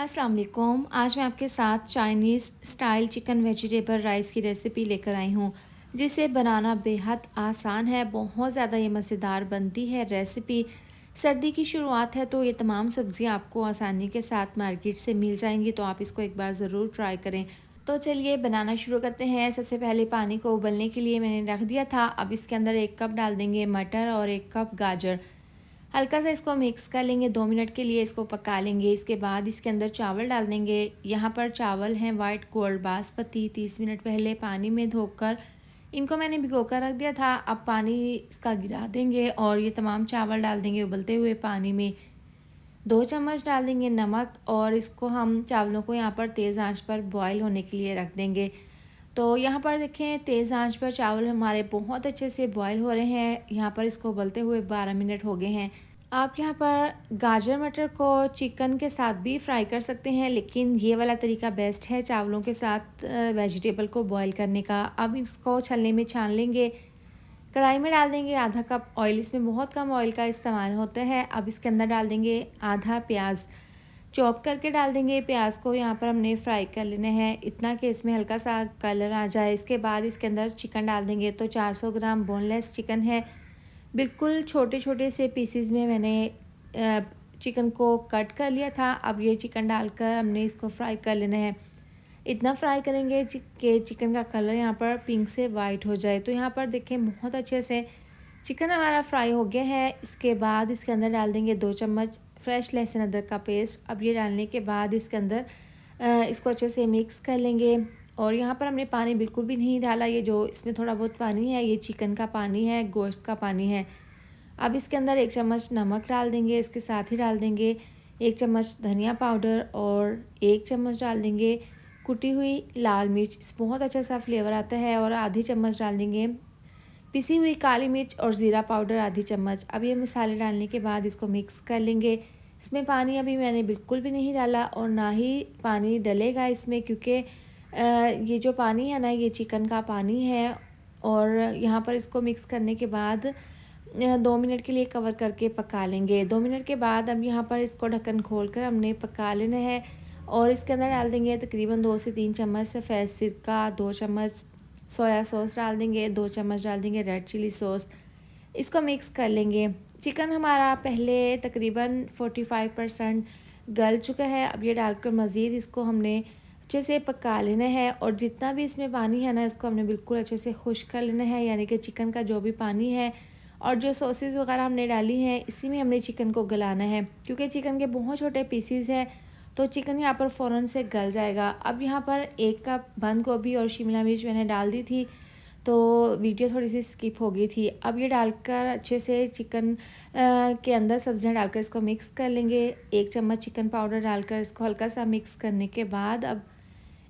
अस्सलाम वालेकुम। आज मैं आपके साथ Chinese style chicken vegetable rice की रेसिपी लेकर आई हूँ, जिसे बनाना बेहद आसान है। बहुत ज़्यादा ये मज़ेदार बनती है रेसिपी। सर्दी की शुरुआत है तो ये तमाम सब्ज़ियाँ आपको आसानी के साथ मार्केट से मिल जाएंगी, तो आप इसको एक बार ज़रूर ट्राई करें। तो चलिए बनाना शुरू करते हैं। सबसे पहले पानी को उबलने के लिए मैंने रख दिया था। अब इसके अंदर 1 कप डाल देंगे मटर और 1 कप गाजर। हल्का सा इसको मिक्स कर लेंगे, 2 मिनट के लिए इसको पका लेंगे। इसके बाद इसके अंदर चावल डाल देंगे। यहाँ पर चावल हैं वाइट गोल्ड बासमती, 30 मिनट पहले पानी में धोकर इनको मैंने भिगो कर रख दिया था। अब पानी इसका गिरा देंगे और ये तमाम चावल डाल देंगे उबलते हुए पानी में। 2 चम्मच डाल देंगे नमक और इसको हम चावलों को यहाँ पर तेज़ आंच पर बॉयल होने के लिए रख देंगे। तो यहाँ पर देखें तेज़ आंच पर चावल हमारे बहुत अच्छे से बॉयल हो रहे हैं। यहाँ पर इसको उबलते हुए 12 मिनट हो गए हैं। आप यहाँ पर गाजर मटर को चिकन के साथ भी फ्राई कर सकते हैं, लेकिन ये वाला तरीका बेस्ट है चावलों के साथ वेजिटेबल को बॉयल करने का। अब इसको छलनी में छान लेंगे। कढ़ाई में डाल देंगे आधा कप ऑयल। इसमें बहुत कम ऑयल का इस्तेमाल होता है। अब इसके अंदर डाल देंगे आधा प्याज, चॉप करके डाल देंगे। प्याज को यहाँ पर हमने फ्राई कर लेना है, इतना कि इसमें हल्का सा कलर आ जाए। इसके बाद इसके अंदर चिकन डाल देंगे। तो 400 ग्राम बोनलेस चिकन है। बिल्कुल छोटे छोटे से पीसीज में मैंने चिकन को कट कर लिया था। अब ये चिकन डालकर हमने इसको फ्राई कर लेना है। इतना फ्राई करेंगे कि चिकन का कलर यहाँ पर पिंक से वाइट हो जाए। तो यहाँ पर देखें बहुत अच्छे से चिकन हमारा फ्राई हो गया है। इसके बाद इसके अंदर डाल देंगे 2 चम्मच फ्रेश लहसुन अदरक का पेस्ट। अब ये डालने के बाद इसके अंदर इसको अच्छे से मिक्स कर लेंगे। और यहाँ पर हमने पानी बिल्कुल भी नहीं डाला। ये जो इसमें थोड़ा बहुत पानी है ये चिकन का पानी है, गोश्त का पानी है। अब इसके अंदर 1 चम्मच नमक डाल देंगे। इसके साथ ही डाल देंगे 1 चम्मच धनिया पाउडर और 1 चम्मच डाल देंगे कुटी हुई लाल मिर्च। इस बहुत अच्छा सा फ्लेवर आता है। और आधी चम्मच डाल देंगे पिसी हुई काली मिर्च और ज़ीरा पाउडर आधी चम्मच। अब ये मसाले डालने के बाद इसको मिक्स कर लेंगे। इसमें पानी अभी मैंने बिल्कुल भी नहीं डाला और ना ही पानी डलेगा इसमें, क्योंकि ये जो पानी है ना ये चिकन का पानी है। और यहाँ पर इसको मिक्स करने के बाद 2 मिनट के लिए कवर करके पका लेंगे। 2 मिनट के बाद अब यहाँ पर इसको ढक्कन खोल कर हमने पका लेना है। और इसके अंदर डाल देंगे तकरीबन 2 से 3 चम्मच सफ़ेद सिरका, 2 चम्मच सोया सॉस डाल देंगे, 2 चम्मच डाल देंगे रेड चिली सॉस। इसको मिक्स कर लेंगे। चिकन हमारा पहले तकरीबन 45% गल चुका है। अब ये डालकर मज़ीद इसको हमने अच्छे से पका लेना है। और जितना भी इसमें पानी है ना इसको हमने बिल्कुल अच्छे से खुश्क कर लेना है, यानी कि चिकन का जो भी पानी है और जो सॉसेस वगैरह हमने डाली हैं इसी में हमने चिकन को गलाना है। क्योंकि चिकन के बहुत छोटे पीसीज हैं तो चिकन यहाँ पर फ़ौरन से गल जाएगा। अब यहाँ पर 1 कप बंद गोभी और शिमला मिर्च मैंने डाल दी थी, तो वीडियो थोड़ी सी स्किप हो गई थी। अब ये डालकर अच्छे से चिकन के अंदर सब्जियां डालकर इसको मिक्स कर लेंगे। 1 चम्मच चिकन पाउडर डालकर इसको हल्का सा मिक्स करने के बाद अब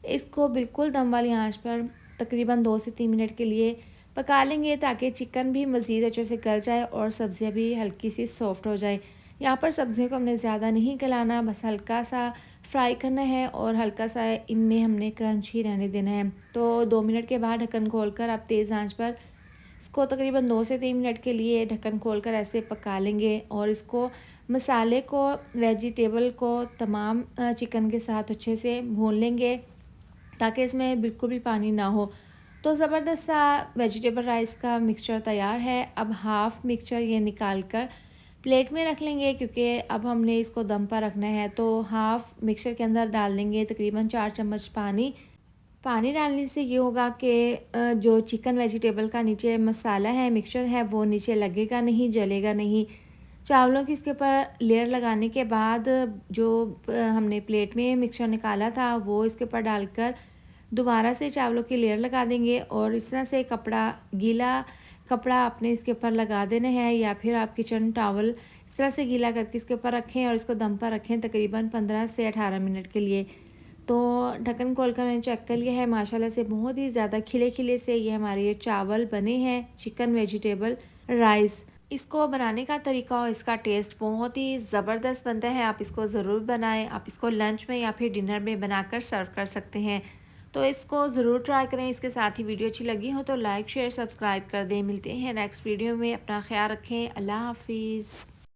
इसको बिल्कुल दम वाली आंच पर तकरीबन 2 से 3 मिनट के लिए पका लेंगे, ताकि चिकन भी मज़ीद अच्छे से गल जाए और सब्ज़ियाँ भी हल्की सी सॉफ्ट हो जाए। यहाँ पर सब्ज़ियों को हमने ज़्यादा नहीं गलाना, बस हल्का सा फ्राई करना है और हल्का सा इनमें हमने क्रंच ही रहने देना है। तो 2 मिनट के बाद ढक्कन खोलकर आप तेज़ आंच पर इसको तकरीबन 2 से 3 मिनट के लिए ढक्कन खोलकर ऐसे पका लेंगे। और इसको मसाले को वेजिटेबल को तमाम चिकन के साथ अच्छे से भून लेंगे, ताकि इसमें बिल्कुल भी पानी ना हो। तो ज़बरदस्त सा वेजिटेबल राइस का मिक्सचर तैयार है। अब हाफ़ मिक्सचर ये निकाल कर प्लेट में रख लेंगे, क्योंकि अब हमने इसको दम पर रखना है। तो हाफ़ मिक्सचर के अंदर डाल देंगे तकरीबन 4 चम्मच पानी। पानी डालने से ये होगा कि जो चिकन वेजिटेबल का नीचे मसाला है, मिक्सचर है, वो नीचे लगेगा नहीं, जलेगा नहीं। चावलों की इसके ऊपर लेयर लगाने के बाद जो हमने प्लेट में मिक्सचर निकाला था वो इसके ऊपर डालकर दोबारा से चावलों की लेयर लगा देंगे। और इस तरह से कपड़ा, गीला कपड़ा आपने इसके ऊपर लगा देना है, या फिर आप किचन टॉवल इस तरह से गीला करके इसके ऊपर रखें और इसको दम पर रखें तकरीबन 15 से 18 मिनट के लिए। तो ढक्कन खोलकर मैंने चेक कर लिया है, माशाल्लाह से बहुत ही ज़्यादा खिले खिले से ये हमारे ये चावल बने हैं चिकन वेजिटेबल राइस। इसको बनाने का तरीका और इसका टेस्ट बहुत ही ज़बरदस्त बनता है। आप इसको ज़रूर बनाएं। आप इसको लंच में या फिर डिनर में बनाकर सर्व कर सकते हैं। तो इसको ज़रूर ट्राई करें। इसके साथ ही वीडियो अच्छी लगी हो तो लाइक शेयर सब्सक्राइब कर दें। मिलते हैं नेक्स्ट वीडियो में। अपना ख्याल रखें। अल्लाह हाफिज़।